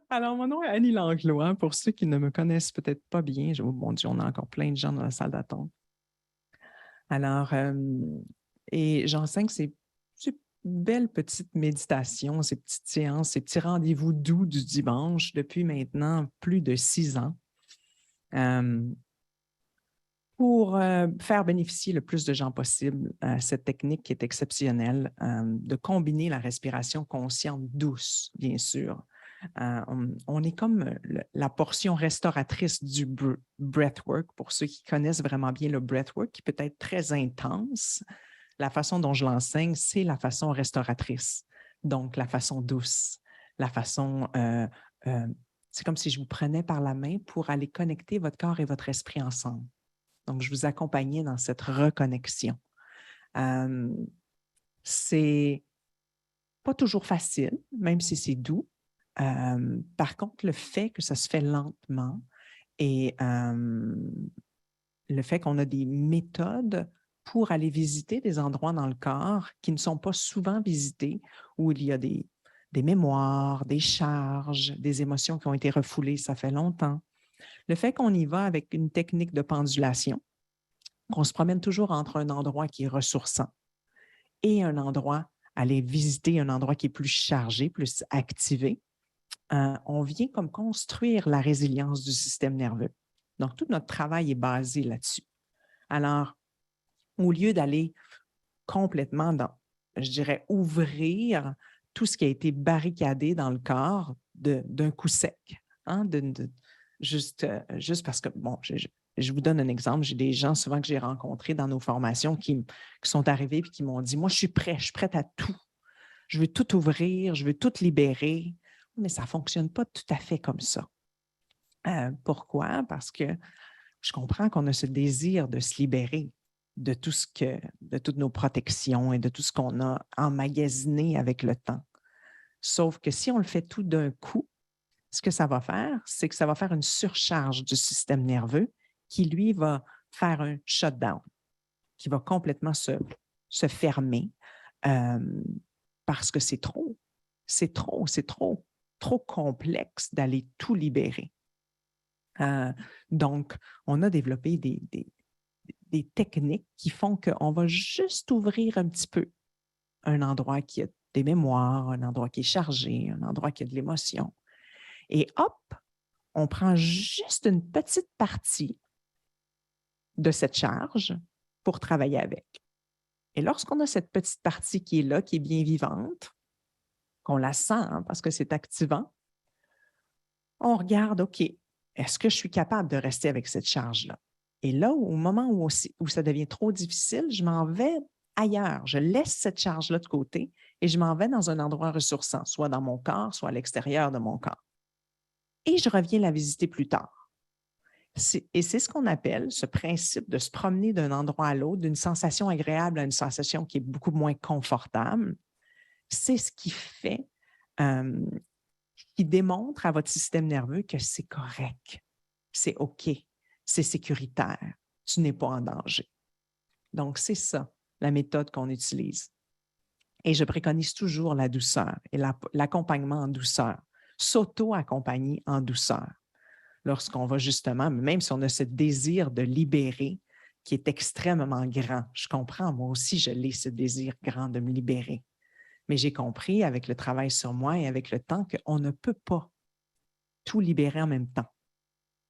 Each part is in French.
Alors, mon nom est Annie Langlois. Pour ceux qui ne me connaissent peut-être pas bien, oh mon Dieu, on a encore plein de gens dans la salle d'attente. Alors, et j'enseigne ces belles petites méditations, ces petites séances, ces petits rendez-vous doux du dimanche depuis maintenant plus de 6 ans. Euh, pour faire bénéficier le plus de gens possible cette technique qui est exceptionnelle, de combiner la respiration consciente douce, bien sûr. On est comme la portion restauratrice du breathwork, pour ceux qui connaissent vraiment bien le breathwork, qui peut être très intense. La façon dont je l'enseigne, c'est la façon restauratrice, donc la façon douce, la façon... c'est comme si je vous prenais par la main pour aller connecter votre corps et votre esprit ensemble. Donc, je vous accompagnais dans cette reconnexion. C'est pas toujours facile, même si c'est doux. Par contre, le fait que ça se fait lentement et le fait qu'on a des méthodes pour aller visiter des endroits dans le corps qui ne sont pas souvent visités, où il y a des mémoires, des charges, des émotions qui ont été refoulées, ça fait longtemps. Le fait qu'on y va avec une technique de pendulation, qu'on se promène toujours entre un endroit qui est ressourçant et un endroit, aller visiter un endroit qui est plus chargé, plus activé, on vient comme construire la résilience du système nerveux. Donc, tout notre travail est basé là-dessus. Alors, au lieu d'aller complètement dans, je dirais, ouvrir tout ce qui a été barricadé dans le corps d'un coup sec, hein, juste parce que, bon, je vous donne un exemple. J'ai des gens souvent que j'ai rencontrés dans nos formations qui sont arrivés et qui m'ont dit, moi, je suis prête à tout. Je veux tout ouvrir, je veux tout libérer. Mais ça ne fonctionne pas tout à fait comme ça. Pourquoi? Parce que je comprends qu'on a ce désir de se libérer de de toutes nos protections et de tout ce qu'on a emmagasiné avec le temps. Sauf que si on le fait tout d'un coup, ce que ça va faire, c'est que ça va faire une surcharge du système nerveux qui, lui, va faire un shutdown, qui va complètement se fermer parce que c'est trop, trop complexe d'aller tout libérer. Donc, on a développé des techniques qui font qu'on va juste ouvrir un petit peu un endroit qui a des mémoires, un endroit qui est chargé, un endroit qui a de l'émotion. Et hop, on prend juste une petite partie de cette charge pour travailler avec. Et lorsqu'on a cette petite partie qui est là, qui est bien vivante, qu'on la sent hein, parce que c'est activant, on regarde, OK, est-ce que je suis capable de rester avec cette charge-là? Et là, au moment où ça devient trop difficile, je m'en vais ailleurs. Je laisse cette charge-là de côté et je m'en vais dans un endroit ressourçant, soit dans mon corps, soit à l'extérieur de mon corps. Et je reviens la visiter plus tard. Et c'est ce qu'on appelle ce principe de se promener d'un endroit à l'autre, d'une sensation agréable à une sensation qui est beaucoup moins confortable. C'est ce qui fait, qui démontre à votre système nerveux que c'est correct, c'est OK, c'est sécuritaire, tu n'es pas en danger. Donc, c'est ça, la méthode qu'on utilise. Et je préconise toujours la douceur et l'accompagnement en douceur, s'auto-accompagner en douceur. Lorsqu'on va justement, même si on a ce désir de libérer qui est extrêmement grand, je comprends, moi aussi, je l'ai, ce désir grand de me libérer. Mais j'ai compris avec le travail sur moi et avec le temps qu'on ne peut pas tout libérer en même temps.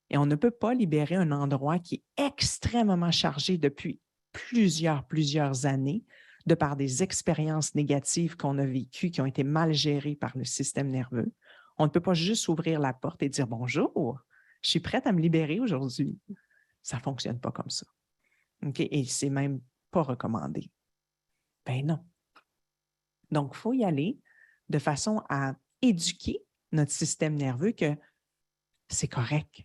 Et on ne peut pas libérer un endroit qui est extrêmement chargé depuis plusieurs années, de par des expériences négatives qu'on a vécues, qui ont été mal gérées par le système nerveux. On ne peut pas juste ouvrir la porte et dire bonjour, je suis prête à me libérer aujourd'hui. Ça ne fonctionne pas comme ça. Okay? Et c'est même pas recommandé. Ben non. Donc, il faut y aller de façon à éduquer notre système nerveux que c'est correct.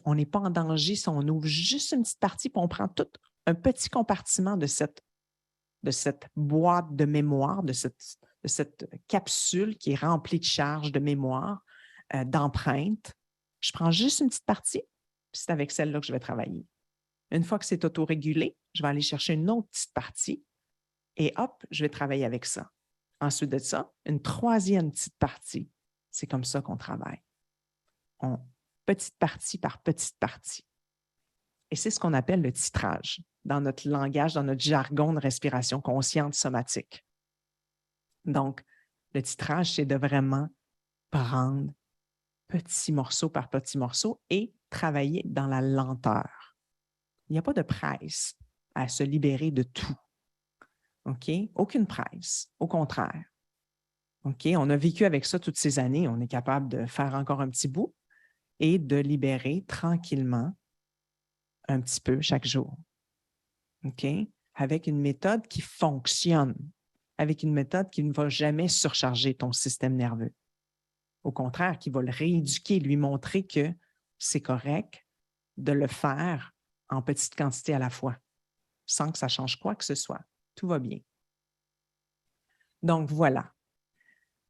On n'est pas en danger si on ouvre juste une petite partie puis on prend tout un petit compartiment de cette boîte de mémoire, de cette capsule qui est remplie de charges de mémoire, d'empreintes. Je prends juste une petite partie, puis c'est avec celle-là que je vais travailler. Une fois que c'est autorégulé, je vais aller chercher une autre petite partie et hop, je vais travailler avec ça. Ensuite de ça, une troisième petite partie. c'est comme ça qu'on travaille. Petite partie par petite partie. Et c'est ce qu'on appelle le titrage dans notre langage, dans notre jargon de respiration consciente somatique. Donc, le titrage, c'est de vraiment prendre petit morceau par petit morceau et travailler dans la lenteur. Il n'y a pas de presse à se libérer de tout. OK? Aucune presse. Au contraire. OK? On a vécu avec ça toutes ces années. On est capable de faire encore un petit bout et de libérer tranquillement un petit peu chaque jour. OK? Avec une méthode qui fonctionne, avec une méthode qui ne va jamais surcharger ton système nerveux. Au contraire, qui va le rééduquer, lui montrer que c'est correct de le faire en petite quantité à la fois, sans que ça change quoi que ce soit. Tout va bien. Donc, voilà.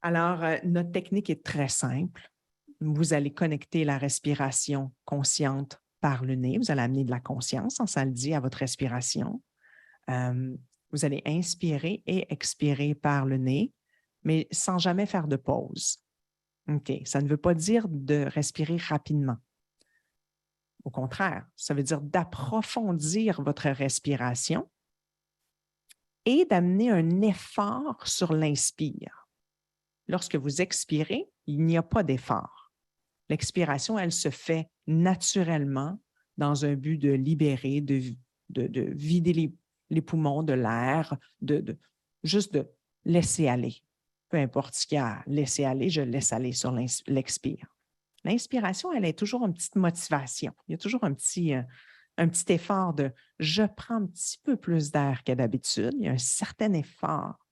Alors, notre technique est très simple. Vous allez connecter la respiration consciente par le nez. Vous allez amener de la conscience, ça le dit, à votre respiration. Vous allez inspirer et expirer par le nez, mais sans jamais faire de pause. OK. Ça ne veut pas dire de respirer rapidement. Au contraire, ça veut dire d'approfondir votre respiration et d'amener un effort sur l'inspire. Lorsque vous expirez, il n'y a pas d'effort. L'expiration, elle se fait naturellement dans un but de libérer, de vider les poumons de l'air, juste de laisser aller. Peu importe ce qu'il y a à laisser aller, je laisse aller sur l'expire. L'inspiration, elle est toujours une petite motivation. Il y a toujours un petit effort de « je prends un petit peu plus d'air que d'habitude ». Il y a un certain effort,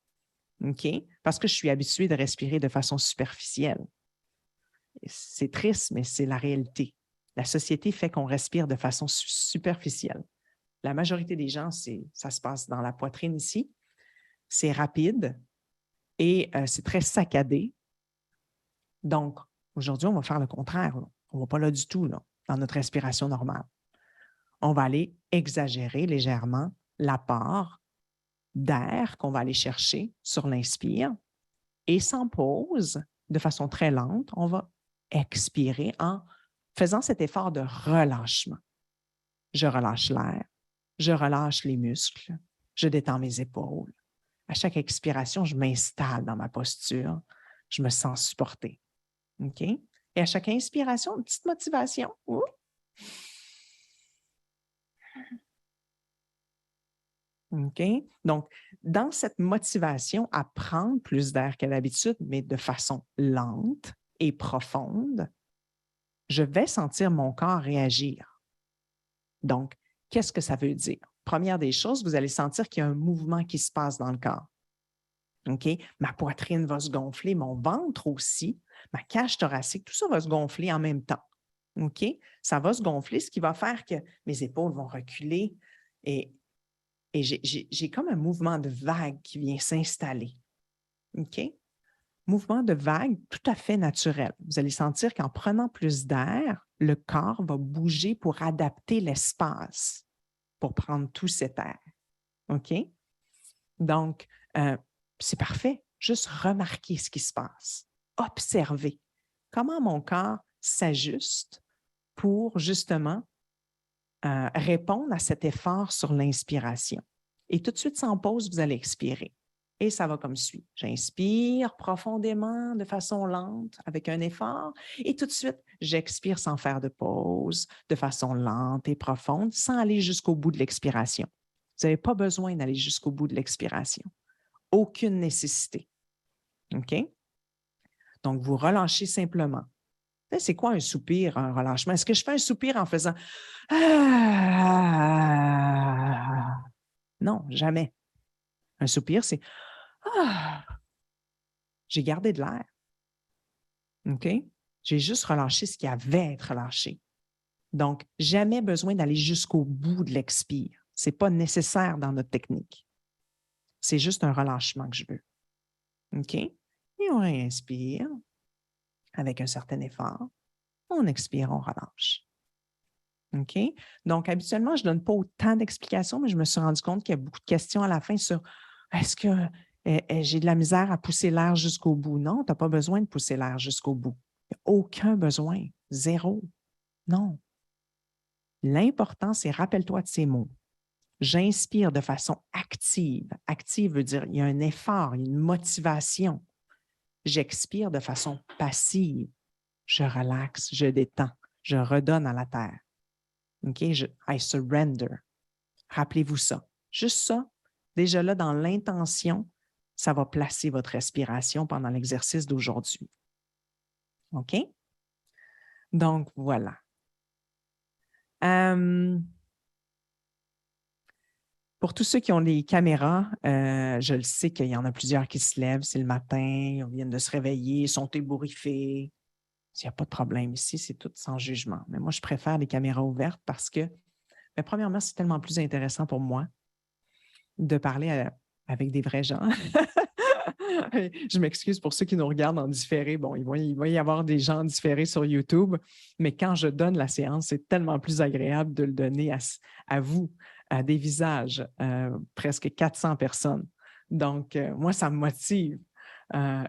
OK? Parce que je suis habituée de respirer de façon superficielle. C'est triste, mais c'est la réalité. La société fait qu'on respire de façon superficielle. La majorité des gens, ça se passe dans la poitrine ici. C'est rapide et c'est très saccadé. Donc, aujourd'hui, on va faire le contraire. Là. On ne va pas là du tout, là, dans notre respiration normale. On va aller exagérer légèrement l'apport d'air qu'on va aller chercher sur l'inspire et sans pause, de façon très lente, on va expirer en faisant cet effort de relâchement. Je relâche l'air, je relâche les muscles, je détends mes épaules. À chaque expiration, je m'installe dans ma posture, je me sens supportée. OK? Et à chaque inspiration, une petite motivation. Ouh. OK? Donc, dans cette motivation à prendre plus d'air qu'à l'habitude, mais de façon lente et profonde, je vais sentir mon corps réagir. Donc, qu'est-ce que ça veut dire? Première des choses, vous allez sentir qu'il y a un mouvement qui se passe dans le corps. OK? Ma poitrine va se gonfler, mon ventre aussi, ma cage thoracique, tout ça va se gonfler en même temps. OK? Ça va se gonfler, ce qui va faire que mes épaules vont reculer et j'ai comme un mouvement de vague qui vient s'installer. OK? Mouvement de vague tout à fait naturel. Vous allez sentir qu'en prenant plus d'air, le corps va bouger pour adapter l'espace, pour prendre tout cet air. OK? Donc, c'est parfait. Juste remarquer ce qui se passe. Observer comment mon corps s'ajuste pour justement répondre à cet effort sur l'inspiration. Et tout de suite, sans pause, vous allez expirer. Et ça va comme suit. J'inspire profondément, de façon lente, avec un effort. Et tout de suite, j'expire sans faire de pause, de façon lente et profonde, sans aller jusqu'au bout de l'expiration. Vous n'avez pas besoin d'aller jusqu'au bout de l'expiration. Aucune nécessité. OK? Donc, vous relâchez simplement. C'est quoi un soupir, un relâchement? Est-ce que je fais un soupir en faisant « Ah! » Non, jamais. Un soupir, c'est « Ah! » J'ai gardé de l'air. OK? J'ai juste relâché ce qui avait à être relâché. Donc, jamais besoin d'aller jusqu'au bout de l'expire. Ce n'est pas nécessaire dans notre technique. C'est juste un relâchement que je veux. OK? Et on inspire avec un certain effort. On expire, on relâche. OK? Donc, habituellement, je ne donne pas autant d'explications, mais je me suis rendu compte qu'il y a beaucoup de questions à la fin sur est-ce que J'ai de la misère à pousser l'air jusqu'au bout. Non, tu n'as pas besoin de pousser l'air jusqu'au bout. Il n'y a aucun besoin. Zéro. Non. L'important, c'est rappelle-toi de ces mots. J'inspire de façon active. Active veut dire il y a un effort, il y a une motivation. J'expire de façon passive. Je relaxe, je détends, je redonne à la terre. OK? I surrender. Rappelez-vous ça. Juste ça, déjà là, dans l'intention, ça va placer votre respiration pendant l'exercice d'aujourd'hui. OK? Donc, voilà. Pour tous ceux qui ont les caméras, je le sais qu'il y en a plusieurs qui se lèvent, c'est le matin, ils viennent de se réveiller, ils sont ébouriffés. Il n'y a pas de problème ici, c'est tout sans jugement. Mais moi, je préfère les caméras ouvertes parce que, premièrement, c'est tellement plus intéressant pour moi de parler avec des vrais gens. Je m'excuse pour ceux qui nous regardent en différé. Bon, il va y avoir des gens différés sur YouTube, mais quand je donne la séance, c'est tellement plus agréable de le donner à vous, à des visages, presque 400 personnes. Donc, moi, ça me motive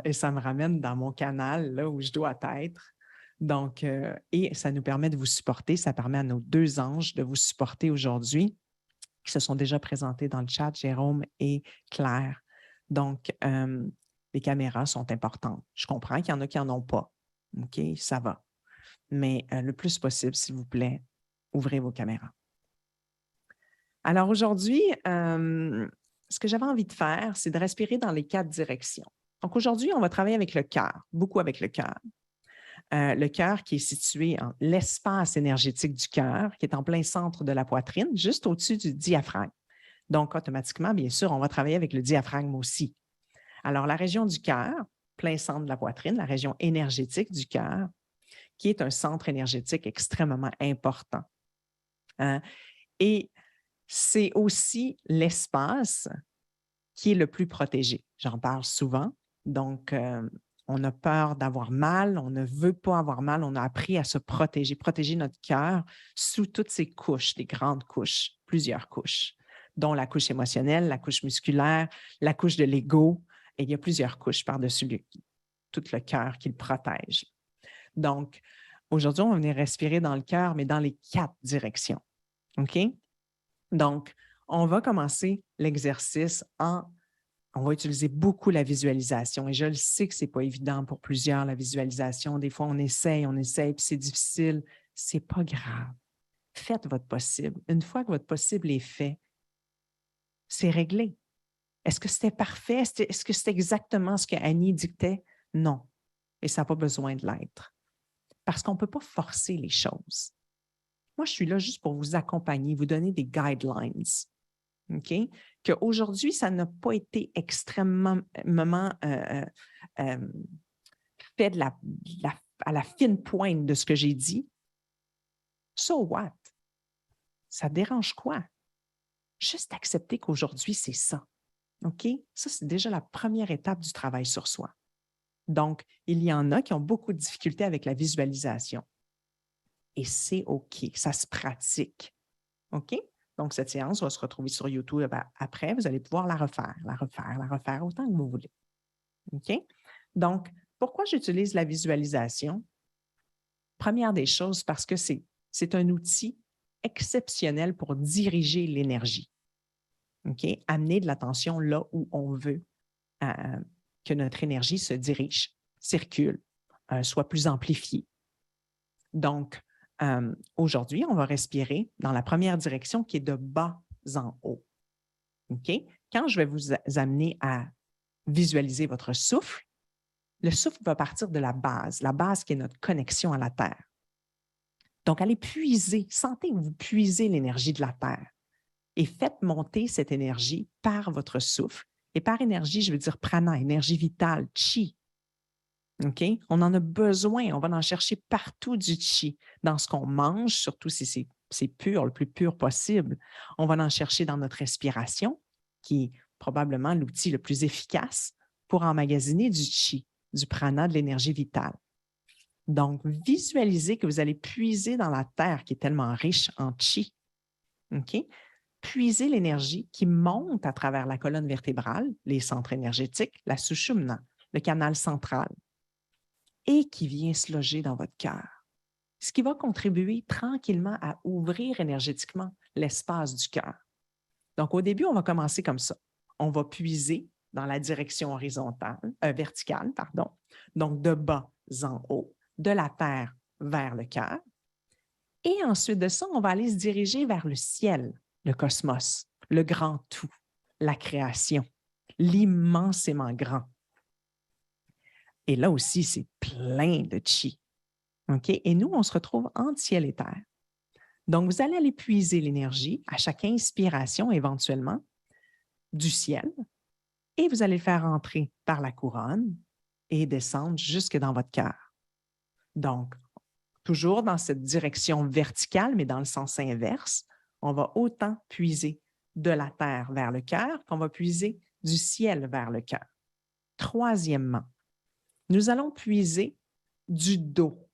et ça me ramène dans mon canal, là où je dois être. Donc, et ça nous permet de vous supporter. Ça permet à nos deux anges de vous supporter aujourd'hui, qui se sont déjà présentés dans le chat, Jérôme et Claire. Donc, les caméras sont importantes. Je comprends qu'il y en a qui n'en ont pas. OK, ça va. Mais le plus possible, s'il vous plaît, ouvrez vos caméras. Alors aujourd'hui, ce que j'avais envie de faire, c'est de respirer dans les 4 directions. Donc aujourd'hui, on va travailler avec le cœur, beaucoup avec le cœur. Le cœur qui est situé en l'espace énergétique du cœur, qui est en plein centre de la poitrine, juste au-dessus du diaphragme. Donc, automatiquement, bien sûr, on va travailler avec le diaphragme aussi. Alors, la région du cœur, plein centre de la poitrine, la région énergétique du cœur, qui est un centre énergétique extrêmement important. Et c'est aussi l'espace qui est le plus protégé. J'en parle souvent. Donc, on a peur d'avoir mal, on ne veut pas avoir mal, on a appris à se protéger notre cœur sous toutes ces couches, des grandes couches, plusieurs couches, dont la couche émotionnelle, la couche musculaire, la couche de l'ego, et il y a plusieurs couches par-dessus tout le cœur qui le protège. Donc, aujourd'hui, on va venir respirer dans le cœur, mais dans les 4 directions. OK? Donc, on va commencer l'exercice on va utiliser beaucoup la visualisation et je le sais que ce n'est pas évident pour plusieurs, la visualisation. Des fois, on essaye, puis c'est difficile. Ce n'est pas grave. Faites votre possible. Une fois que votre possible est fait, c'est réglé. Est-ce que c'était parfait? Est-ce que c'est exactement ce que Annie dictait? Non. Et ça n'a pas besoin de l'être. Parce qu'on ne peut pas forcer les choses. Moi, je suis là juste pour vous accompagner, vous donner des guidelines. OK? Qu'aujourd'hui, ça n'a pas été extrêmement fait à la fine pointe de ce que j'ai dit. So what? Ça dérange quoi? Juste accepter qu'aujourd'hui, c'est ça. OK? Ça, c'est déjà la première étape du travail sur soi. Donc, il y en a qui ont beaucoup de difficultés avec la visualisation. Et c'est OK, ça se pratique. OK? Donc, cette séance va se retrouver sur YouTube après. Vous allez pouvoir la refaire autant que vous voulez. OK? Donc, pourquoi j'utilise la visualisation? Première des choses, parce que c'est un outil exceptionnel pour diriger l'énergie. OK? Amener de l'attention là où on veut que notre énergie se dirige, circule, soit plus amplifiée. Donc, aujourd'hui, on va respirer dans la première direction qui est de bas en haut. OK? Quand je vais vous amener à visualiser votre souffle, le souffle va partir de la base qui est notre connexion à la Terre. Donc, allez puiser, sentez que vous puisez l'énergie de la Terre et faites monter cette énergie par votre souffle. Et par énergie, je veux dire prana, énergie vitale, chi. OK? On en a besoin, on va en chercher partout du chi, dans ce qu'on mange, surtout si c'est pur, le plus pur possible. On va en chercher dans notre respiration, qui est probablement l'outil le plus efficace pour emmagasiner du chi, du prana, de l'énergie vitale. Donc, visualisez que vous allez puiser dans la terre qui est tellement riche en chi. OK? puiser l'énergie qui monte à travers la colonne vertébrale, les centres énergétiques, la sushumna, le canal central, et qui vient se loger dans votre cœur. Ce qui va contribuer tranquillement à ouvrir énergétiquement l'espace du cœur. Donc, au début, on va commencer comme ça. On va puiser dans la direction verticale, pardon. Donc, de bas en haut, de la terre vers le cœur. Et ensuite de ça, on va aller se diriger vers le ciel, le cosmos, le grand tout, la création, l'immensément grand. Et là aussi, c'est plein de chi. OK? Et nous, on se retrouve entre ciel et terre. Donc, vous allez aller puiser l'énergie à chaque inspiration éventuellement du ciel et vous allez le faire entrer par la couronne et descendre jusque dans votre cœur. Donc, toujours dans cette direction verticale, mais dans le sens inverse, on va autant puiser de la terre vers le cœur qu'on va puiser du ciel vers le cœur. Troisièmement, nous allons puiser du dos.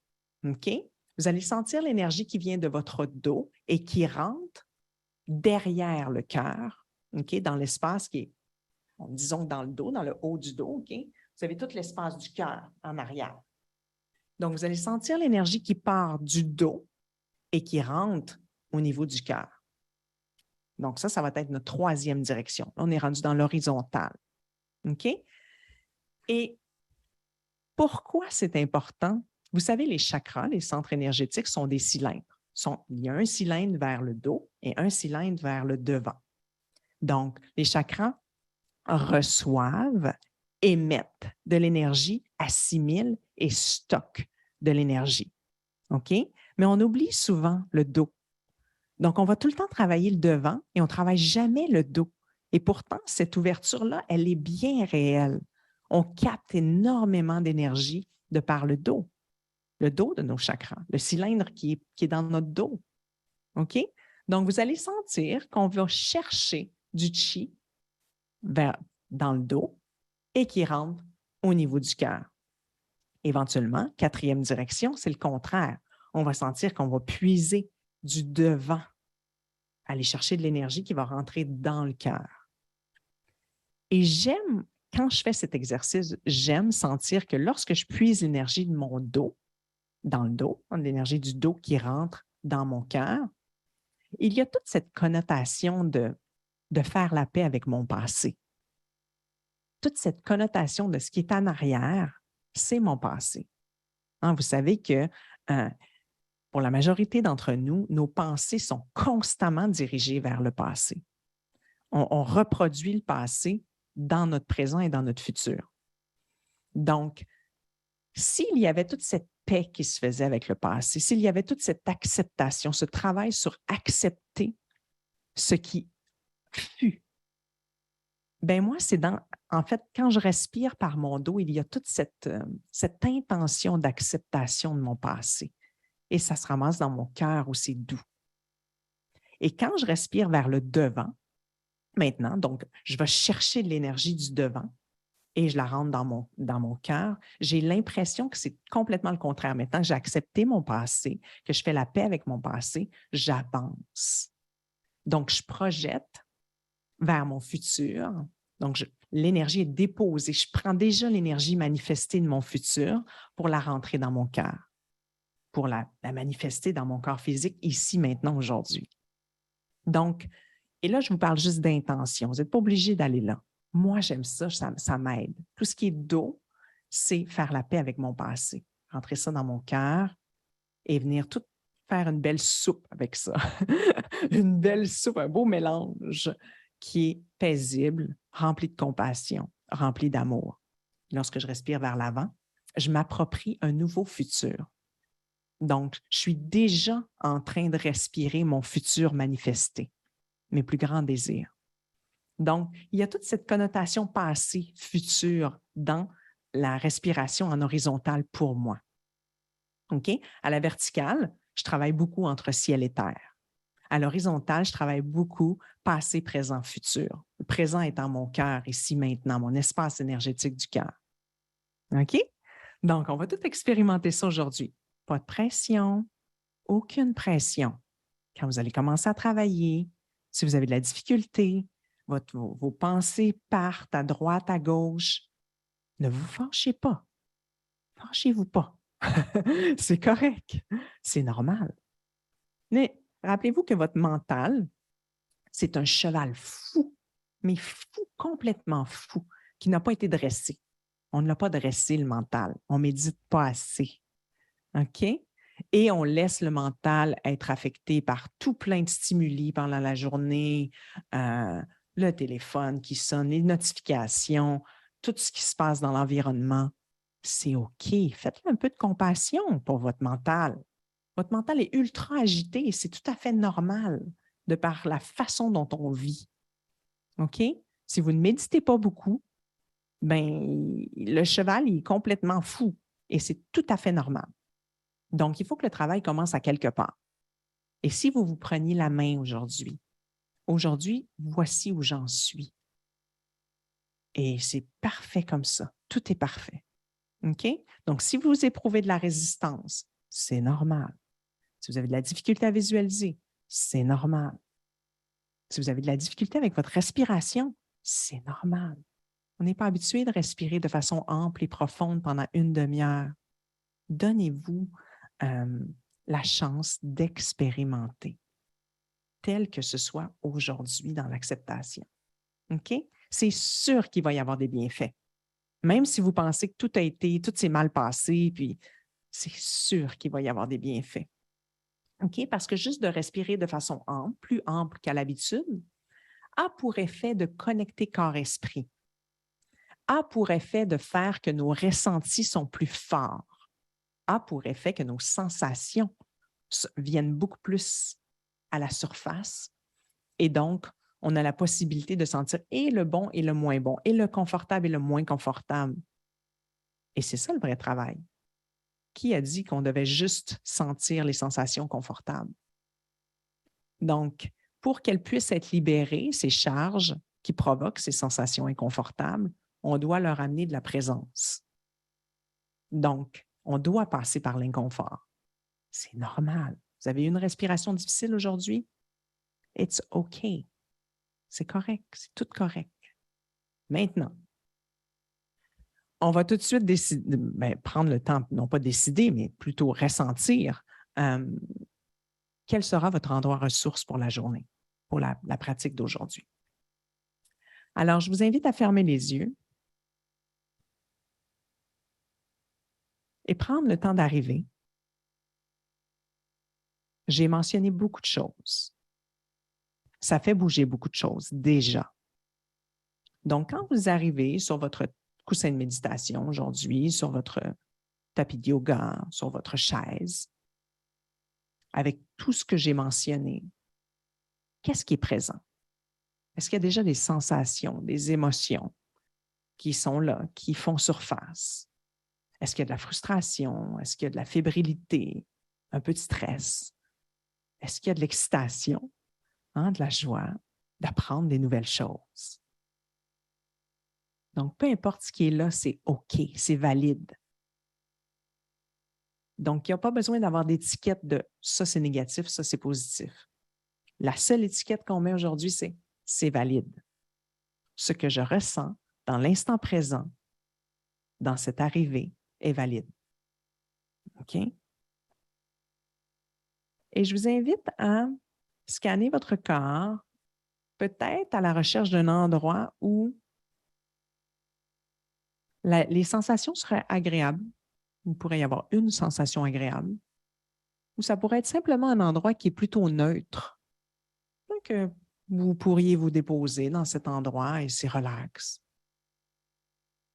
OK? Vous allez sentir l'énergie qui vient de votre dos et qui rentre derrière le cœur, OK? Dans l'espace qui est, disons, dans le dos, dans le haut du dos. OK? Vous avez tout l'espace du cœur en arrière. Donc, vous allez sentir l'énergie qui part du dos et qui rentre au niveau du cœur. Donc, ça va être notre troisième direction. Là, on est rendu dans l'horizontale. OK? Et pourquoi c'est important? Vous savez, les chakras, les centres énergétiques sont des cylindres. Il y a un cylindre vers le dos et un cylindre vers le devant. Donc, les chakras reçoivent, émettent de l'énergie, assimilent et stockent de l'énergie. OK? Mais on oublie souvent le dos. Donc, on va tout le temps travailler le devant et on ne travaille jamais le dos. Et pourtant, cette ouverture-là, elle est bien réelle. On capte énormément d'énergie de par le dos de nos chakras, le cylindre qui est dans notre dos. OK? Donc, vous allez sentir qu'on va chercher du chi dans le dos et qui rentre au niveau du cœur. Éventuellement, quatrième direction, c'est le contraire. On va sentir qu'on va puiser du devant, aller chercher de l'énergie qui va rentrer dans le cœur. Et quand je fais cet exercice, j'aime sentir que lorsque je puise l'énergie de mon dos, dans le dos, l'énergie du dos qui rentre dans mon cœur, il y a toute cette connotation de faire la paix avec mon passé. Toute cette connotation de ce qui est en arrière, c'est mon passé. Hein, vous savez que pour la majorité d'entre nous, nos pensées sont constamment dirigées vers le passé. On reproduit le passé dans notre présent et dans notre futur. Donc, s'il y avait toute cette paix qui se faisait avec le passé, s'il y avait toute cette acceptation, ce travail sur accepter ce qui fut, bien moi, en fait, quand je respire par mon dos, il y a toute cette intention d'acceptation de mon passé. Et ça se ramasse dans mon cœur où c'est doux. Et quand je respire vers le devant, maintenant, donc, je vais chercher de l'énergie du devant et je la rentre dans mon cœur, j'ai l'impression que c'est complètement le contraire. Maintenant que j'ai accepté mon passé, que je fais la paix avec mon passé, j'avance. Donc, je projette vers mon futur. Donc, l'énergie est déposée. Je prends déjà l'énergie manifestée de mon futur pour la rentrer dans mon cœur, pour la manifester dans mon corps physique ici, maintenant, aujourd'hui. Donc, et là, je vous parle juste d'intention. Vous n'êtes pas obligé d'aller là. Moi, j'aime ça, ça m'aide. Tout ce qui est dos, c'est faire la paix avec mon passé. Rentrer ça dans mon cœur et venir tout faire une belle soupe avec ça. Une belle soupe, un beau mélange qui est paisible, rempli de compassion, rempli d'amour. Lorsque je respire vers l'avant, je m'approprie un nouveau futur. Donc, je suis déjà en train de respirer mon futur manifesté, mes plus grands désirs. Donc, il y a toute cette connotation passé, futur dans la respiration en horizontale pour moi. OK? À la verticale, je travaille beaucoup entre ciel et terre. À l'horizontale, je travaille beaucoup passé, présent, futur. Le présent étant mon cœur, ici, maintenant, mon espace énergétique du cœur. OK? Donc, on va tout expérimenter ça aujourd'hui. Pas de pression, aucune pression. Quand vous allez commencer à travailler, Si vous avez de la difficulté, vos pensées partent à droite, à gauche, ne vous fâchez pas. Fâchez-vous pas. C'est correct. C'est normal. Mais rappelez-vous que votre mental, c'est un cheval fou, mais fou, complètement fou, qui n'a pas été dressé. On ne l'a pas dressé, le mental. On ne médite pas assez. OK? Et on laisse le mental être affecté par tout plein de stimuli pendant la journée, le téléphone qui sonne, les notifications, tout ce qui se passe dans l'environnement. C'est OK. Faites un peu de compassion pour votre mental. Votre mental est ultra agité et c'est tout à fait normal de par la façon dont on vit. OK? Si vous ne méditez pas beaucoup, ben, le cheval il est complètement fou et c'est tout à fait normal. Donc, il faut que le travail commence à quelque part. Et si vous vous preniez la main aujourd'hui, voici où j'en suis. Et c'est parfait comme ça. Tout est parfait. OK? Donc, si vous éprouvez de la résistance, c'est normal. Si vous avez de la difficulté à visualiser, c'est normal. Si vous avez de la difficulté avec votre respiration, c'est normal. On n'est pas habitué de respirer de façon ample et profonde pendant une demi-heure. Donnez-vous la chance d'expérimenter, tel que ce soit aujourd'hui dans l'acceptation. OK? C'est sûr qu'il va y avoir des bienfaits. Même si vous pensez que tout s'est mal passé, puis c'est sûr qu'il va y avoir des bienfaits. OK? Parce que juste de respirer de façon ample, plus ample qu'à l'habitude, a pour effet de connecter corps-esprit, a pour effet de faire que nos ressentis sont plus forts, a pour effet que nos sensations viennent beaucoup plus à la surface et donc, on a la possibilité de sentir et le bon et le moins bon, et le confortable et le moins confortable. Et c'est ça le vrai travail. Qui a dit qu'on devait juste sentir les sensations confortables? Donc, pour qu'elles puissent être libérées, ces charges qui provoquent ces sensations inconfortables, on doit leur amener de la présence. Donc, on doit passer par l'inconfort. C'est normal. Vous avez eu une respiration difficile aujourd'hui? It's OK. C'est correct. C'est tout correct. Maintenant, on va tout de suite décider, prendre le temps, non pas décider, mais plutôt ressentir quel sera votre endroit ressource pour la journée, pour la pratique d'aujourd'hui. Alors, je vous invite à fermer les yeux et prendre le temps d'arriver. J'ai mentionné beaucoup de choses. Ça fait bouger beaucoup de choses déjà. Donc, quand vous arrivez sur votre coussin de méditation aujourd'hui, sur votre tapis de yoga, sur votre chaise, avec tout ce que j'ai mentionné, qu'est-ce qui est présent? Est-ce qu'il y a déjà des sensations, des émotions qui sont là, qui font surface? Est-ce qu'il y a de la frustration? Est-ce qu'il y a de la fébrilité? Un peu de stress? Est-ce qu'il y a de l'excitation, de la joie d'apprendre des nouvelles choses? Donc, peu importe ce qui est là, c'est OK, c'est valide. Donc, il n'y a pas besoin d'avoir d'étiquette de ça, c'est négatif, ça, c'est positif. La seule étiquette qu'on met aujourd'hui, c'est valide. Ce que je ressens dans l'instant présent, dans cette arrivée, est valide. OK? Et je vous invite à scanner votre corps, peut-être à la recherche d'un endroit où les sensations seraient agréables. Il pourrait y avoir une sensation agréable. Ou ça pourrait être simplement un endroit qui est plutôt neutre. Donc, vous pourriez vous déposer dans cet endroit et c'est relax.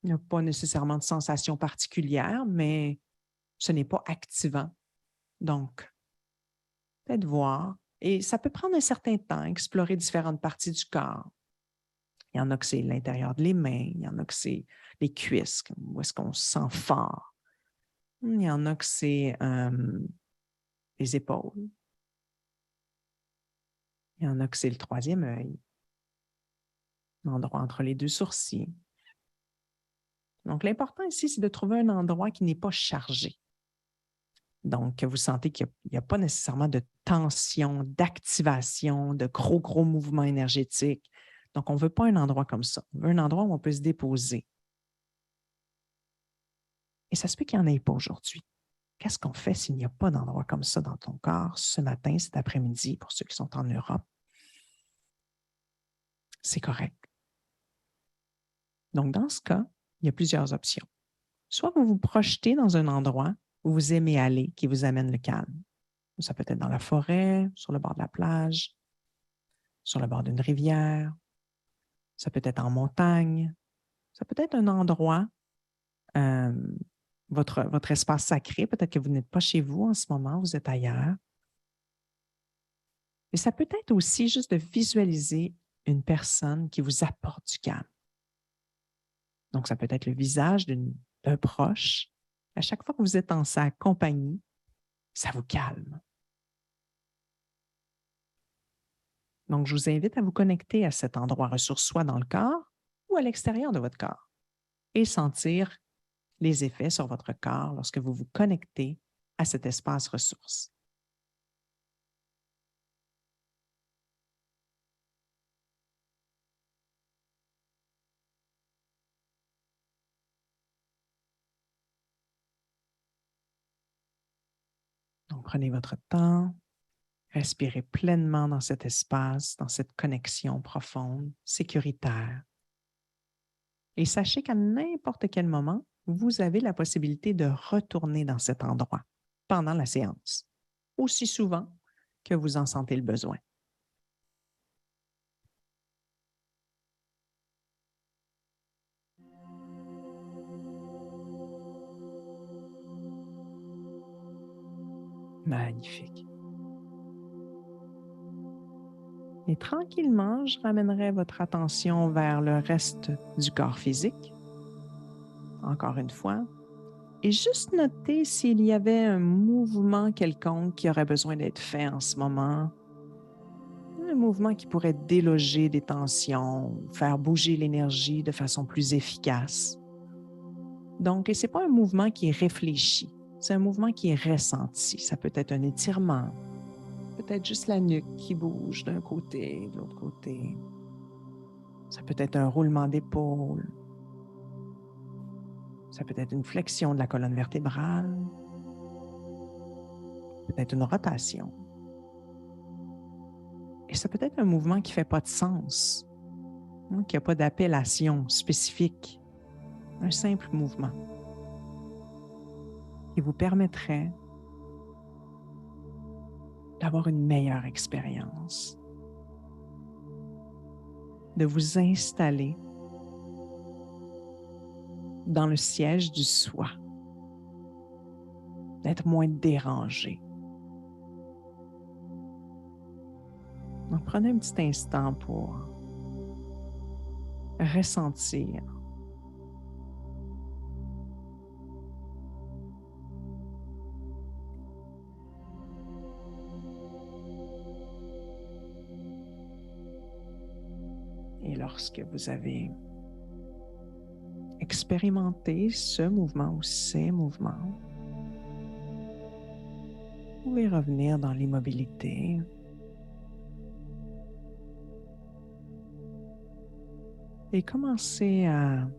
Il n'y a pas nécessairement de sensation particulière, mais ce n'est pas activant. Donc, peut-être voir. Et ça peut prendre un certain temps, explorer différentes parties du corps. Il y en a que c'est l'intérieur de les mains, il y en a que c'est les cuisses, où est-ce qu'on se sent fort. Il y en a que c'est les épaules. Il y en a que c'est le troisième œil, l'endroit entre les deux sourcils. Donc, l'important ici, c'est de trouver un endroit qui n'est pas chargé. Donc, vous sentez qu'il n'y a pas nécessairement de tension, d'activation, de gros mouvements énergétiques. Donc, on ne veut pas un endroit comme ça. On veut un endroit où on peut se déposer. Et ça se peut qu'il n'y en ait pas aujourd'hui. Qu'est-ce qu'on fait s'il n'y a pas d'endroit comme ça dans ton corps ce matin, cet après-midi, pour ceux qui sont en Europe? C'est correct. Donc, dans ce cas, il y a plusieurs options. Soit vous vous projetez dans un endroit où vous aimez aller, qui vous amène le calme. Ça peut être dans la forêt, sur le bord de la plage, sur le bord d'une rivière. Ça peut être en montagne. Ça peut être un endroit, votre espace sacré. Peut-être que vous n'êtes pas chez vous en ce moment, vous êtes ailleurs. Et ça peut être aussi juste de visualiser une personne qui vous apporte du calme. Donc, ça peut être le visage d'un proche. À chaque fois que vous êtes en sa compagnie, ça vous calme. Donc, je vous invite à vous connecter à cet endroit ressource, soit dans le corps ou à l'extérieur de votre corps, et sentir les effets sur votre corps lorsque vous vous connectez à cet espace ressource. Donc, prenez votre temps, respirez pleinement dans cet espace, dans cette connexion profonde, sécuritaire. Et sachez qu'à n'importe quel moment, vous avez la possibilité de retourner dans cet endroit pendant la séance, aussi souvent que vous en sentez le besoin. Magnifique. Et tranquillement, je ramènerai votre attention vers le reste du corps physique. Encore une fois. Et juste noter s'il y avait un mouvement quelconque qui aurait besoin d'être fait en ce moment. Un mouvement qui pourrait déloger des tensions, faire bouger l'énergie de façon plus efficace. Donc, ce n'est pas un mouvement qui est réfléchi, c'est un mouvement qui est ressenti. Ça peut être un étirement, peut-être juste la nuque qui bouge d'un côté, de l'autre côté. Ça peut être un roulement d'épaule. Ça peut être une flexion de la colonne vertébrale. Peut-être une rotation. Et ça peut être un mouvement qui ne fait pas de sens, qui n'a pas d'appellation spécifique. Un simple mouvement qui vous permettrait d'avoir une meilleure expérience, de vous installer dans le siège du soi, d'être moins dérangé. Donc, prenez un petit instant pour ressentir et lorsque vous avez expérimenté ce mouvement ou ces mouvements, vous pouvez revenir dans l'immobilité. Et commencer à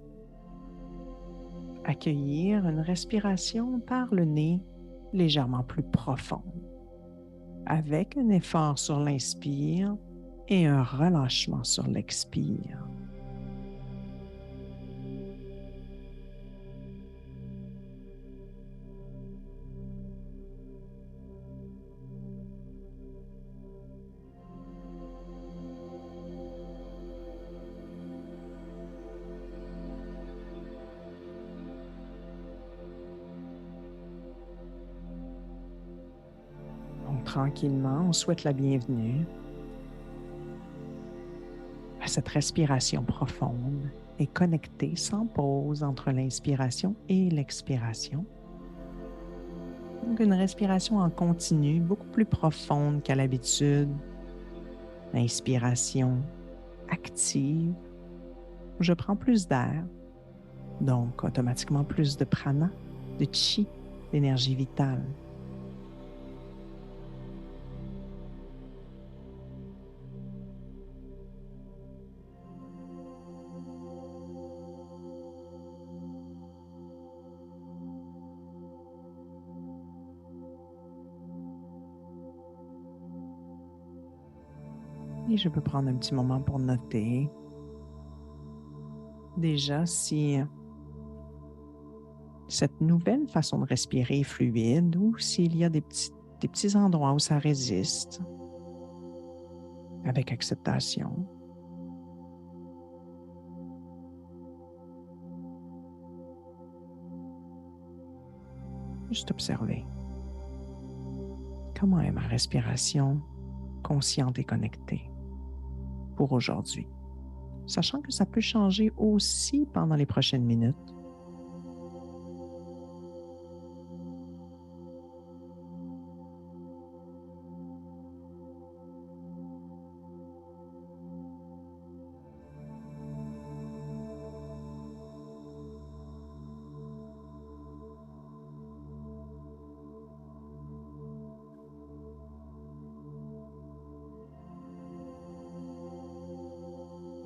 accueillir une respiration par le nez légèrement plus profonde, avec un effort sur l'inspire et un relâchement sur l'expire. Donc, tranquillement, on souhaite la bienvenue à cette respiration profonde et connectée sans pause entre l'inspiration et l'expiration. Donc, une respiration en continu, beaucoup plus profonde qu'à l'habitude. Inspiration active. Je prends plus d'air, donc automatiquement plus de prana, de chi, d'énergie vitale. Et je peux prendre un petit moment pour noter déjà si cette nouvelle façon de respirer est fluide ou s'il y a des petits endroits où ça résiste avec acceptation. Juste observer. Comment est ma respiration consciente et connectée pour aujourd'hui? Sachant que ça peut changer aussi pendant les prochaines minutes.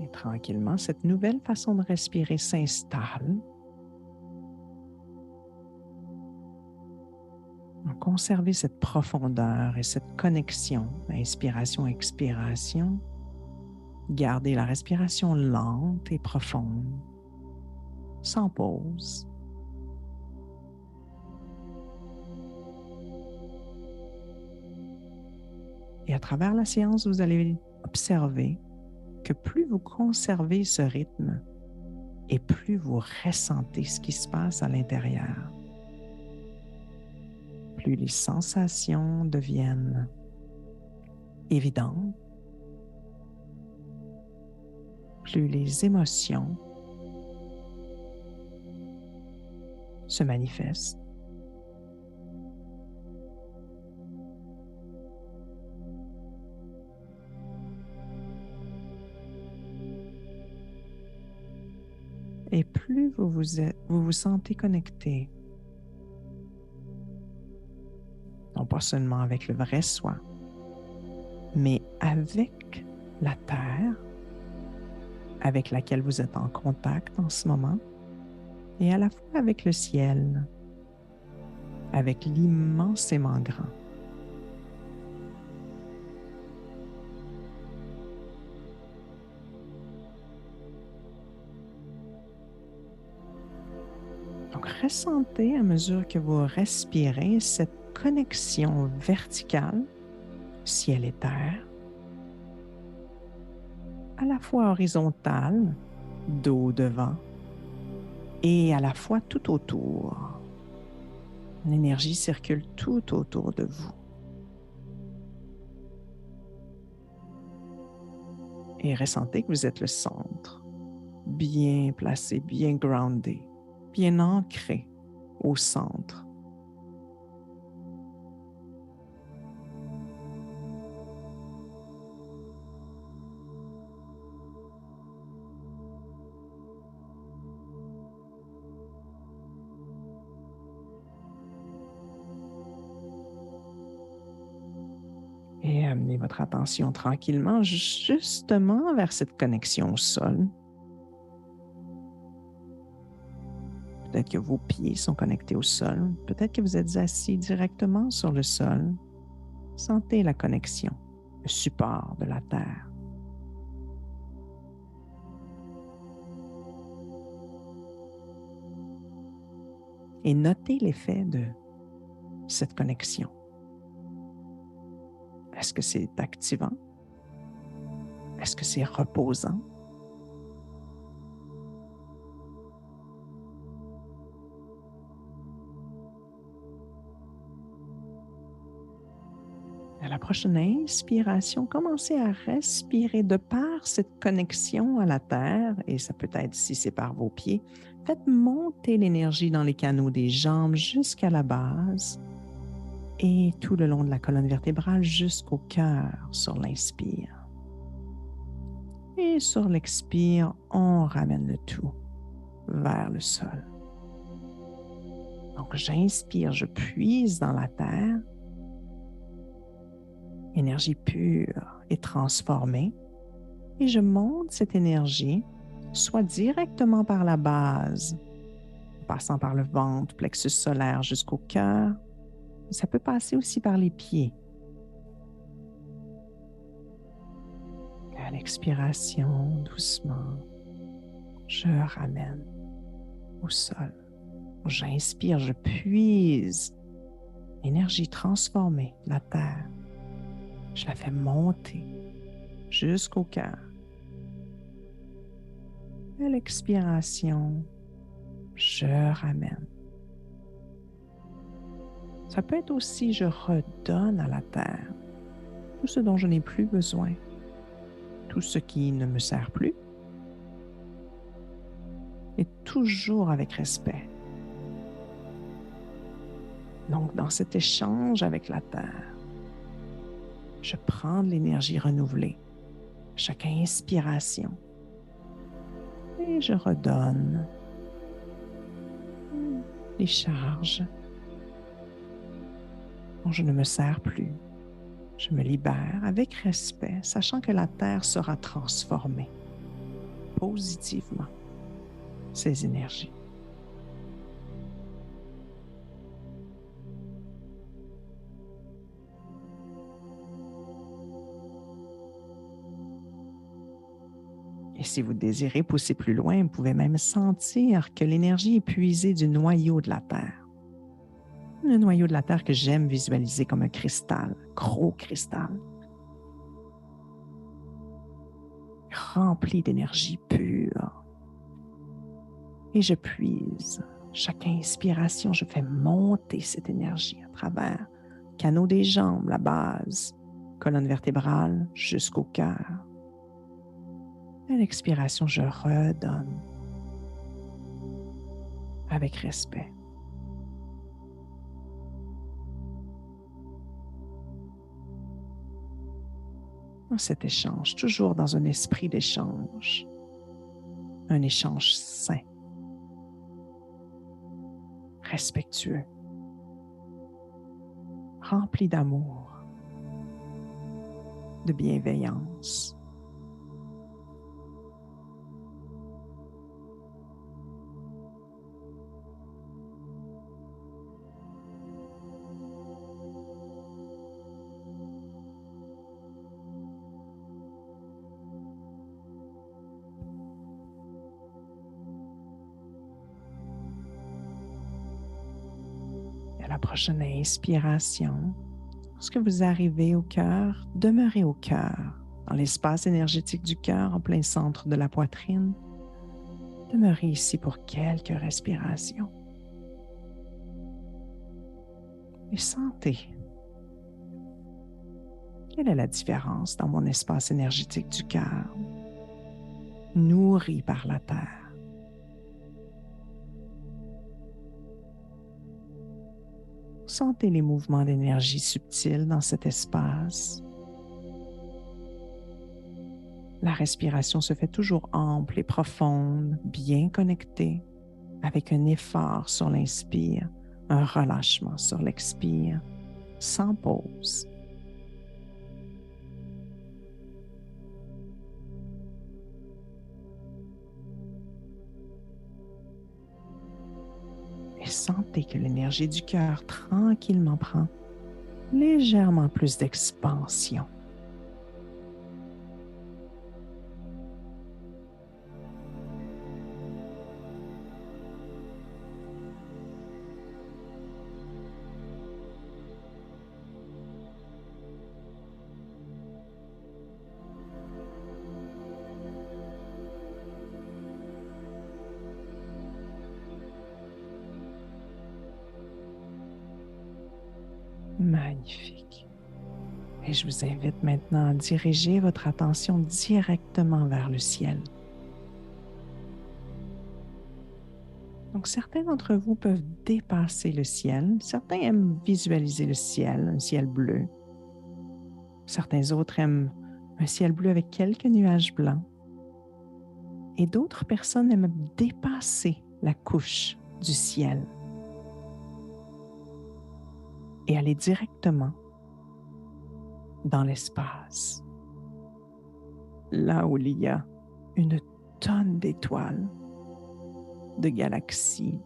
Et tranquillement, cette nouvelle façon de respirer s'installe. Conserver cette profondeur et cette connexion, inspiration-expiration. Gardez la respiration lente et profonde, sans pause. Et à travers la séance, vous allez observer que plus vous conservez ce rythme et plus vous ressentez ce qui se passe à l'intérieur, plus les sensations deviennent évidentes, plus les émotions se manifestent. Et plus vous vous sentez connecté, non pas seulement avec le vrai soi, mais avec la Terre, avec laquelle vous êtes en contact en ce moment, et à la fois avec le ciel, avec l'immensément grand. Donc, ressentez à mesure que vous respirez cette connexion verticale, ciel et terre, à la fois horizontale, dos devant, et à la fois tout autour. L'énergie circule tout autour de vous. Et ressentez que vous êtes le centre, bien placé, bien groundé, bien ancré au centre. Et amenez votre attention tranquillement justement vers cette connexion au sol. Peut-être que vos pieds sont connectés au sol. Peut-être que vous êtes assis directement sur le sol. Sentez la connexion, le support de la terre. Et notez l'effet de cette connexion. Est-ce que c'est activant? Est-ce que c'est reposant? À la prochaine inspiration, commencez à respirer de par cette connexion à la terre, et ça peut être si c'est par vos pieds. Faites monter l'énergie dans les canaux des jambes jusqu'à la base et tout le long de la colonne vertébrale jusqu'au cœur sur l'inspire. Et sur l'expire, on ramène le tout vers le sol. Donc j'inspire, je puise dans la terre. Énergie pure et transformée, et je monte cette énergie soit directement par la base, passant par le ventre, plexus solaire jusqu'au cœur. Ça peut passer aussi par les pieds. l'expiration, doucement, je ramène au sol. J'inspire, je puise l'énergie transformée de la terre. Je la fais monter jusqu'au cœur. À l'expiration, je ramène. Ça peut être aussi, je redonne à la terre tout ce dont je n'ai plus besoin, tout ce qui ne me sert plus, et toujours avec respect. Donc, dans cet échange avec la terre, je prends de l'énergie renouvelée, chaque inspiration, et je redonne les charges dont je ne me sers plus. Je me libère avec respect, sachant que la terre sera transformée positivement, ces énergies. Et si vous désirez pousser plus loin, vous pouvez même sentir que l'énergie est puisée du noyau de la Terre. Le noyau de la Terre que j'aime visualiser comme un cristal, gros cristal, rempli d'énergie pure. Et je puise. Chaque inspiration, je fais monter cette énergie à travers canaux des jambes, la base, colonne vertébrale, jusqu'au cœur. À l'expiration, je redonne avec respect. Dans cet échange, toujours dans un esprit d'échange, un échange sain, respectueux, rempli d'amour, de bienveillance. Et à la prochaine inspiration, lorsque vous arrivez au cœur, demeurez au cœur, dans l'espace énergétique du cœur, en plein centre de la poitrine. Demeurez ici pour quelques respirations. Et sentez quelle est la différence dans mon espace énergétique du cœur, nourri par la terre. Sentez les mouvements d'énergie subtils dans cet espace. La respiration se fait toujours ample et profonde, bien connectée, avec un effort sur l'inspire, un relâchement sur l'expire, sans pause. Et sentez que l'énergie du cœur tranquillement prend légèrement plus d'expansion. Magnifique. Et je vous invite maintenant à diriger votre attention directement vers le ciel. Donc, certains d'entre vous peuvent dépasser le ciel. Certains aiment visualiser le ciel, un ciel bleu. Certains autres aiment un ciel bleu avec quelques nuages blancs. Et d'autres personnes aiment dépasser la couche du ciel et aller directement dans l'espace, là où il y a une tonne d'étoiles, de galaxies.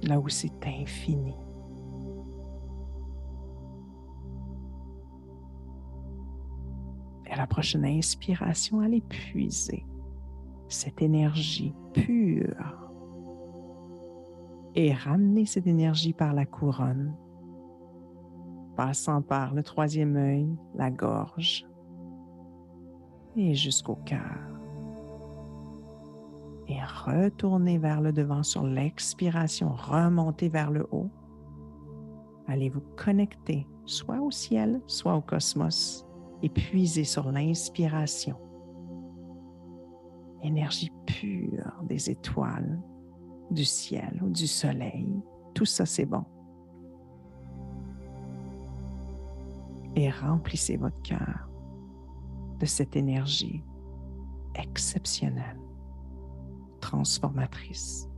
là où c'est infini. Et à la prochaine inspiration, allez puiser cette énergie pure et ramener cette énergie par la couronne, passant par le troisième œil, la gorge et jusqu'au cœur. Et retournez vers le devant sur l'expiration, remontez vers le haut. Allez vous connecter soit au ciel, soit au cosmos et puisez sur l'inspiration. Énergie pure des étoiles, du ciel ou du soleil, tout ça c'est bon. Et remplissez votre cœur de cette énergie exceptionnelle, transformatrice.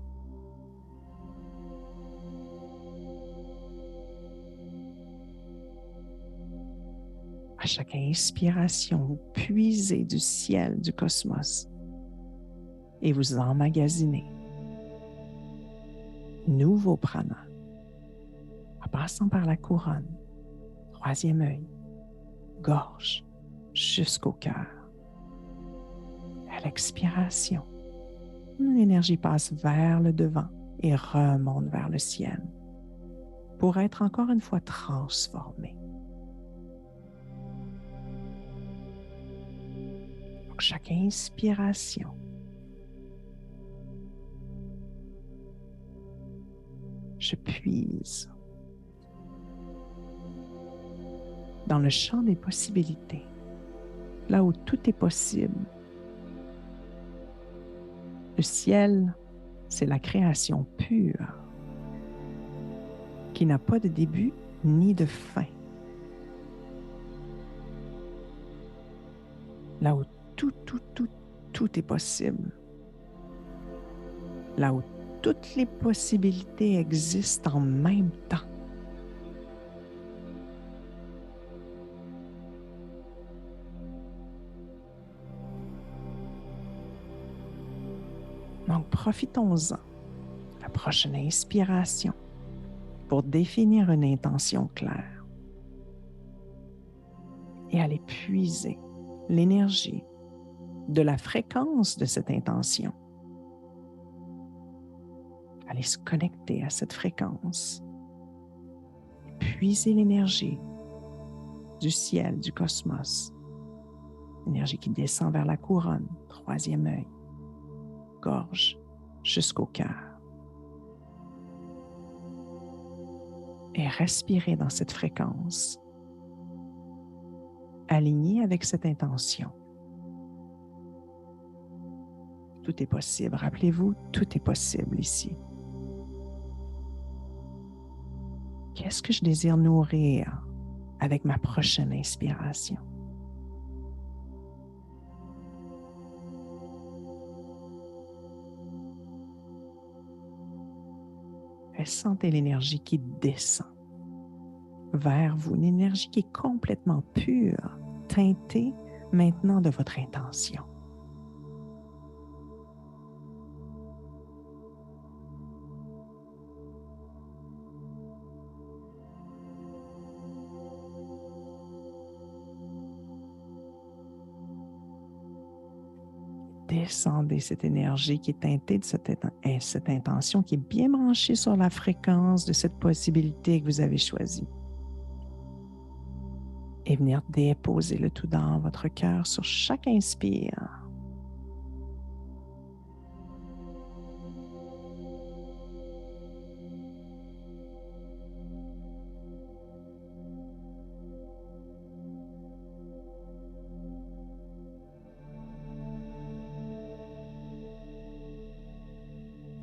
À chaque inspiration, vous puisez du ciel, du cosmos et vous emmagasinez nouveau prana en passant par la couronne, troisième œil, gorge, jusqu'au cœur. À l'expiration, l'énergie passe vers le devant et remonte vers le ciel pour être encore une fois transformée. Donc, chaque inspiration, je puise dans le champ des possibilités, là où tout est possible. Le ciel, c'est la création pure qui n'a pas de début ni de fin. Là où tout est possible. Là où toutes les possibilités existent en même temps. Donc, profitons-en, la prochaine inspiration, pour définir une intention claire et aller puiser l'énergie de la fréquence de cette intention. Allez se connecter à cette fréquence. Puiser l'énergie du ciel, du cosmos. L'énergie qui descend vers la couronne, troisième œil, gorge, jusqu'au cœur. Et respirez dans cette fréquence, alignée avec cette intention. Tout est possible. Rappelez-vous, tout est possible ici. Qu'est-ce que je désire nourrir avec ma prochaine inspiration? Et sentez l'énergie qui descend vers vous, une énergie qui est complètement pure, teintée maintenant de votre intention. Descendez cette énergie qui est teintée de cette intention qui est bien branchée sur la fréquence de cette possibilité que vous avez choisie. Et venir déposer le tout dans votre cœur sur chaque inspire.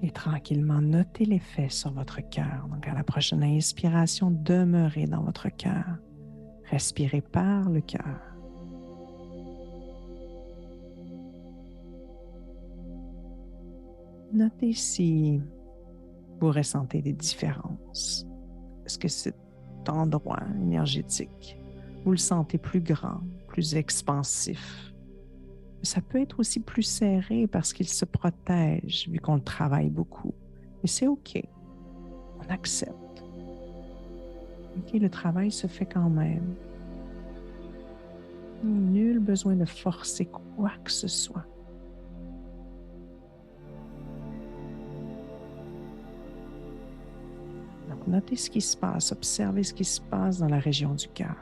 Et tranquillement, notez l'effet sur votre cœur. Donc, à la prochaine inspiration, demeurez dans votre cœur. Respirez par le cœur. Notez si vous ressentez des différences. Est-ce que cet endroit énergétique, vous le sentez plus grand, plus expansif? Ça peut être aussi plus serré parce qu'il se protège vu qu'on le travaille beaucoup. Et c'est OK. On accepte. OK, le travail se fait quand même. Nul besoin de forcer quoi que ce soit. Donc, notez ce qui se passe, observez ce qui se passe dans la région du cœur.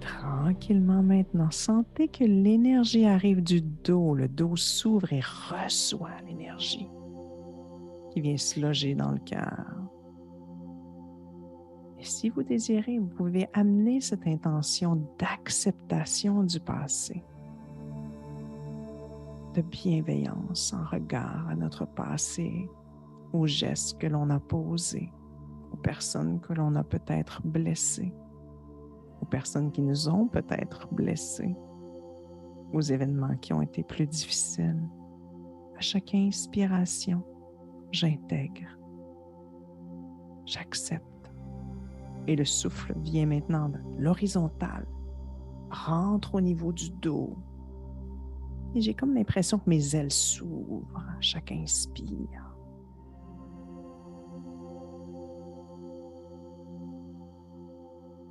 Tranquillement maintenant, sentez que l'énergie arrive du dos, le dos s'ouvre et reçoit l'énergie qui vient se loger dans le cœur. Et si vous désirez, vous pouvez amener cette intention d'acceptation du passé, de bienveillance en regard à notre passé, aux gestes que l'on a posés, aux personnes que l'on a peut-être blessées, aux personnes qui nous ont peut-être blessés, aux événements qui ont été plus difficiles. À chaque inspiration, j'intègre, j'accepte. Et le souffle vient maintenant de l'horizontale, rentre au niveau du dos. Et j'ai comme l'impression que mes ailes s'ouvrent à chaque inspire.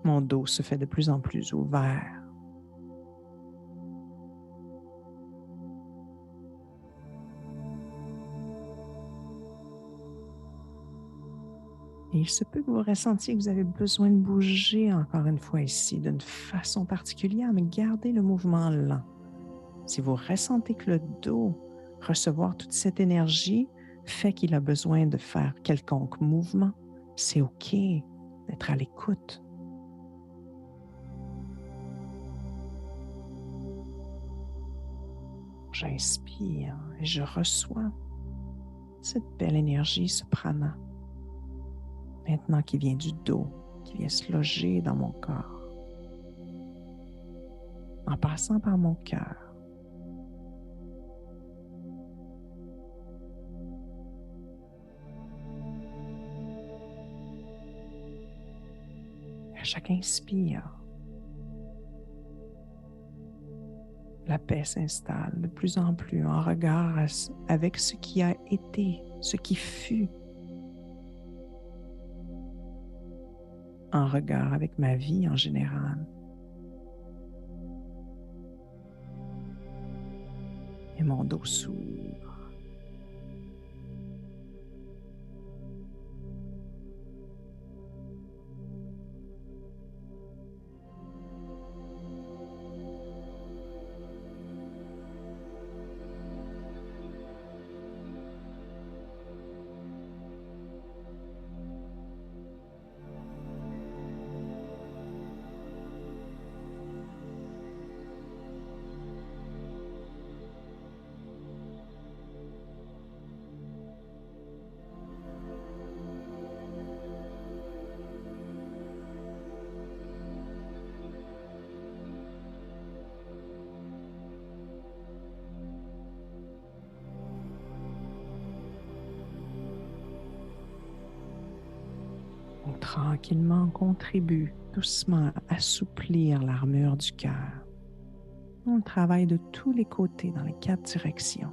Mon dos se fait de plus en plus ouvert. Et il se peut que vous ressentiez que vous avez besoin de bouger encore une fois ici d'une façon particulière, mais gardez le mouvement lent. Si vous ressentez que le dos, recevoir toute cette énergie, fait qu'il a besoin de faire quelconque mouvement, c'est OK d'être à l'écoute. J'inspire et je reçois cette belle énergie, ce prana, maintenant qui vient du dos, qui vient se loger dans mon corps, en passant par mon cœur. À chaque inspire, la paix s'installe de plus en plus en regard avec ce qui a été, ce qui fut, en regard avec ma vie en général. Et mon dos s'ouvre. Donc, tranquillement, on contribue doucement à assouplir l'armure du cœur. On travaille de tous les côtés dans les 4 directions.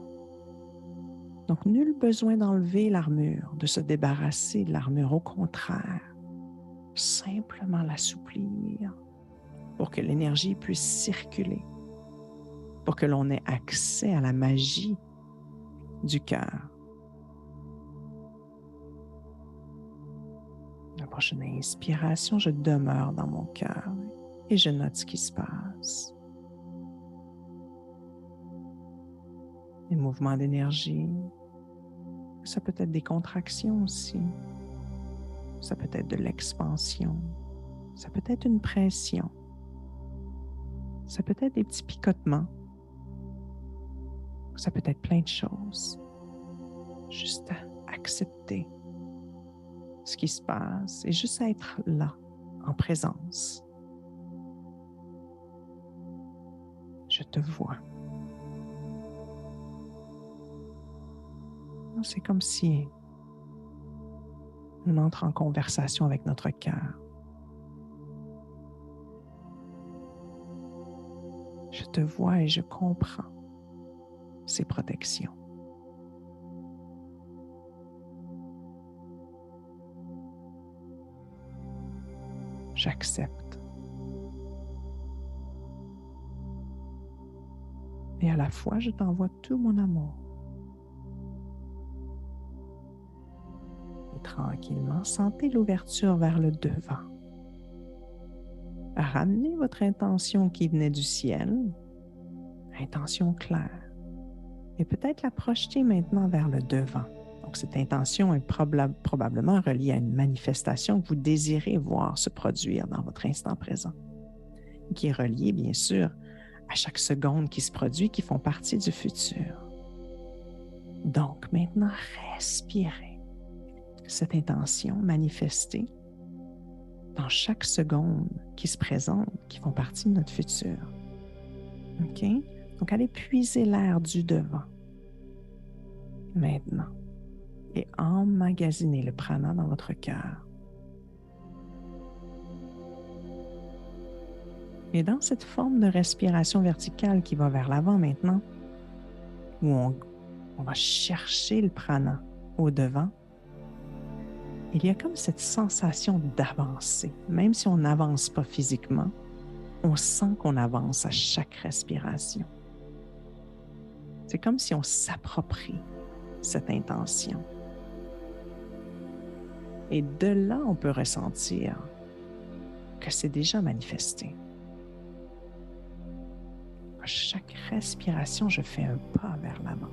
Donc, nul besoin d'enlever l'armure, de se débarrasser de l'armure. Au contraire, simplement l'assouplir pour que l'énergie puisse circuler, pour que l'on ait accès à la magie du cœur. La prochaine inspiration, je demeure dans mon cœur et je note ce qui se passe. Les mouvements d'énergie, ça peut être des contractions aussi, ça peut être de l'expansion, ça peut être une pression, ça peut être des petits picotements, ça peut être plein de choses. Juste à accepter ce qui se passe et juste à être là, en présence. Je te vois, C'est comme si on entre en conversation avec notre cœur. Je te vois et je comprends ces protections. J'accepte. Et à la fois, je t'envoie tout mon amour. Et tranquillement, sentez l'ouverture vers le devant. Ramenez votre intention qui venait du ciel, intention claire, et peut-être la projeter maintenant vers le devant. Donc, cette intention est probablement reliée à une manifestation que vous désirez voir se produire dans votre instant présent, qui est reliée, bien sûr, à chaque seconde qui se produit, qui font partie du futur. Donc, maintenant, respirez cette intention manifestée dans chaque seconde qui se présente, qui font partie de notre futur. OK? Donc, allez puiser l'air du devant maintenant et emmagasiner le prana dans votre cœur. Et dans cette forme de respiration verticale qui va vers l'avant maintenant, où on va chercher le prana au devant, il y a comme cette sensation d'avancer. Même si on n'avance pas physiquement, on sent qu'on avance à chaque respiration. C'est comme si on s'approprie cette intention. Et de là, on peut ressentir que c'est déjà manifesté. À chaque respiration, je fais un pas vers l'avant.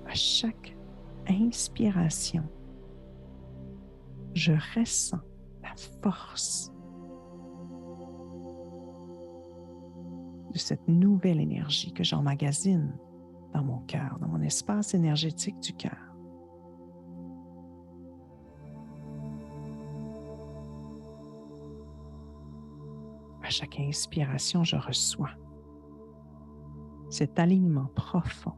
À chaque inspiration, je ressens la force de cette nouvelle énergie que j'emmagasine dans mon cœur, dans mon espace énergétique du cœur. À chaque inspiration, je reçois cet alignement profond.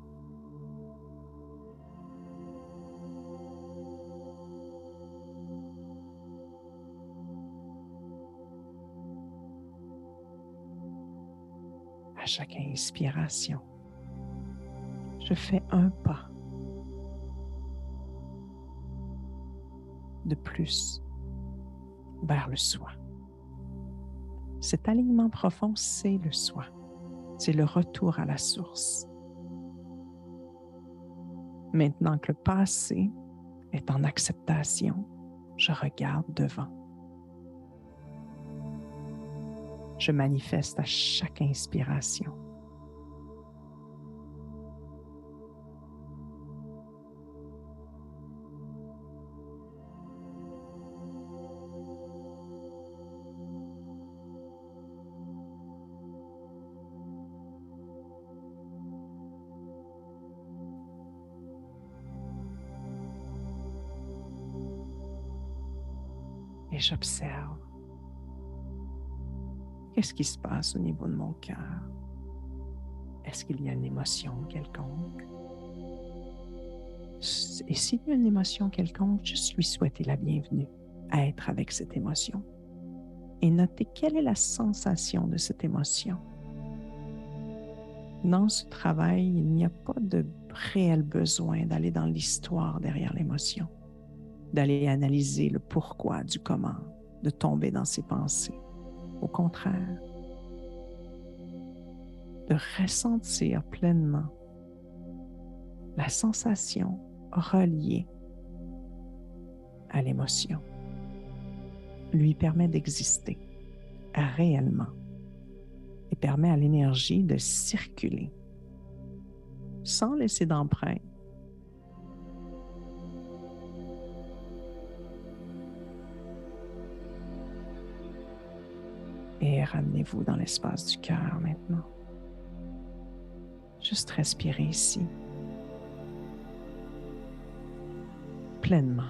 À chaque inspiration, je fais un pas de plus vers le soi. Cet alignement profond, c'est le soi. C'est le retour à la source. Maintenant que le passé est en acceptation, je regarde devant. Je manifeste à chaque inspiration. Et j'observe. Qu'est-ce qui se passe au niveau de mon cœur? Est-ce qu'il y a une émotion quelconque? Et s'il y a une émotion quelconque, juste lui souhaiter la bienvenue à être avec cette émotion. Et noter quelle est la sensation de cette émotion. Dans ce travail, il n'y a pas de réel besoin d'aller dans l'histoire derrière l'émotion, d'aller analyser le pourquoi du comment, de tomber dans ses pensées. Au contraire, de ressentir pleinement la sensation reliée à l'émotion lui permet d'exister réellement et permet à l'énergie de circuler sans laisser d'empreinte. Et ramenez-vous dans l'espace du cœur maintenant. Juste respirez ici. Pleinement.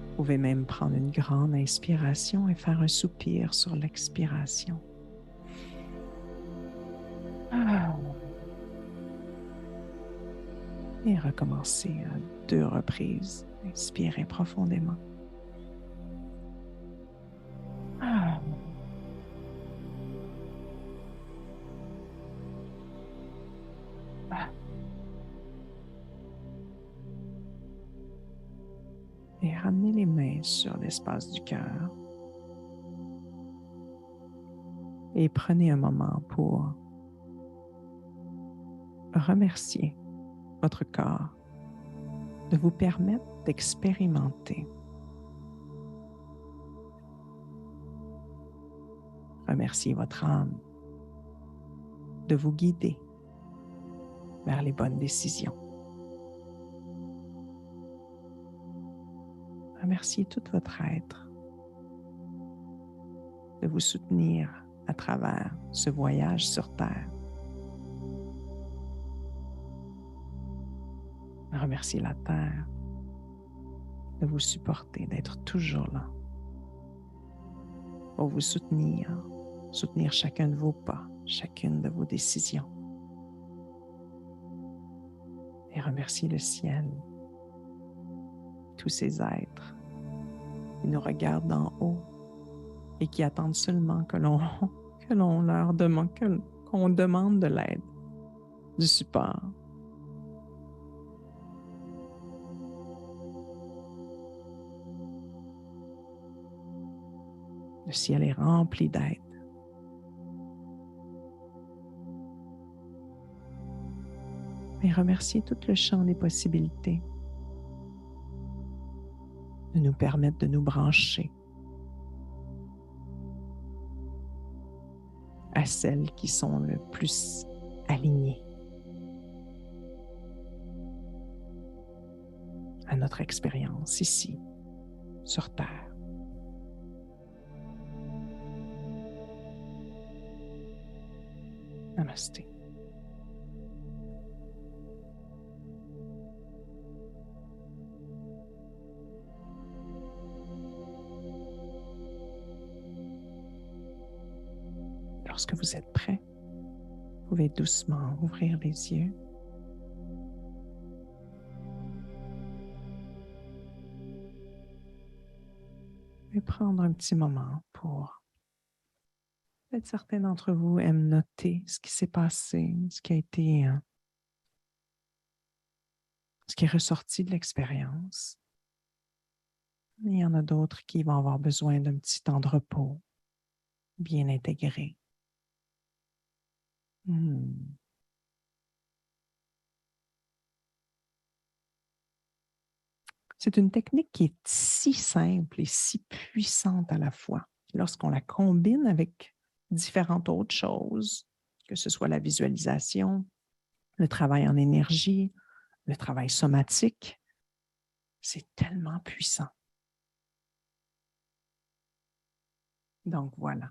Vous pouvez même prendre une grande inspiration et faire un soupir sur l'expiration. Et recommencez à 2 reprises. Inspirez profondément. Ah. Ah. Et ramenez les mains sur l'espace du cœur. Et prenez un moment pour remercier votre corps de vous permettre d'expérimenter. Remerciez votre âme de vous guider vers les bonnes décisions. Remerciez tout votre être de vous soutenir à travers ce voyage sur Terre. Remerciez la Terre de vous supporter, d'être toujours là pour vous soutenir chacun de vos pas, chacune de vos décisions. Et remerciez le ciel, tous ces êtres qui nous regardent d'en haut et qui attendent seulement que l'on leur demande, qu'on demande de l'aide, du support. Le ciel est rempli d'aide. Et remerciez tout le champ des possibilités de nous permettre de nous brancher à celles qui sont le plus alignées à notre expérience ici, sur Terre. Namasté. Lorsque vous êtes prêt, vous pouvez doucement ouvrir les yeux. Et prendre un petit moment pour... Peut-être certains d'entre vous aiment noter ce qui s'est passé, ce qui a été... ce qui est ressorti de l'expérience. Il y en a d'autres qui vont avoir besoin d'un petit temps de repos, bien intégré. C'est une technique qui est si simple et si puissante à la fois. Lorsqu'on la combine avec différentes autres choses, que ce soit la visualisation, le travail en énergie, le travail somatique, c'est tellement puissant. Donc voilà.